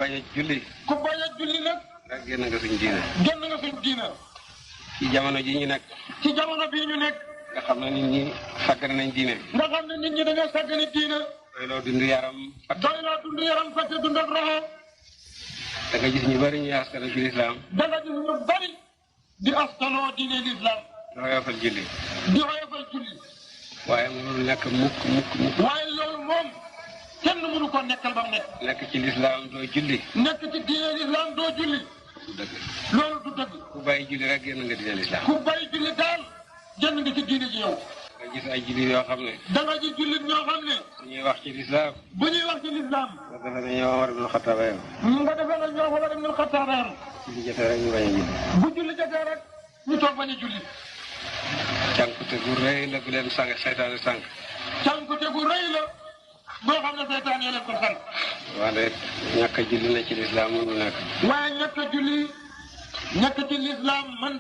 bañ a julli. ku bañ a julli nag. rek génn nga suñ diine. génn nga suñ diine. ci jamono ji ñu nekk. ci jamono bii ñu nekk. nga xam ne nit ñi sàggane nañ diine. nga xam ne nit ñi dañoo sàggane diine. doyloo dund yaram. doyloo dund yaram fàtte dund ak roxo. da nga gis ñu bari ñuy askano ci lislaam. da nga gis ñu bari di askanoo diine lislaam. di xoyofal julli. di xoyofal julli. waaye mënul nekk mukk. waaye loolu moom kenn mënu ko nekkal ba mu nekk. nekk ci lislaam doo julli. nekk ci diine lislaam doo julli. du dëgg. loolu du dëgg. ku bàyyi julli rek génn nga diine lislaam. ku bàyyi julli daal génn nga ci diine ji yow. nga gis ay julli yoo xam ne. da nga gis jullit ñoo xam ne. su ñuy wax ci lislaam. bu ñuy wax ci lislaam. nga defe ne ñoo Omar ibn Xattaab nga defee ne ñoo Omar ibn Xattaab julli jotee rek ñu bañ a julli. bu julli jotee rek ñu toog bañ a julli. cànkute gu rëy la bu leen sànq seytaane sànq. cànkute gu rëy la boo xam ne seytaane leen ko sànq. waaye ñàkk a julli na ci lislaam mënul nekk. waaye ñàkk a julli ñàkk ci lislaam man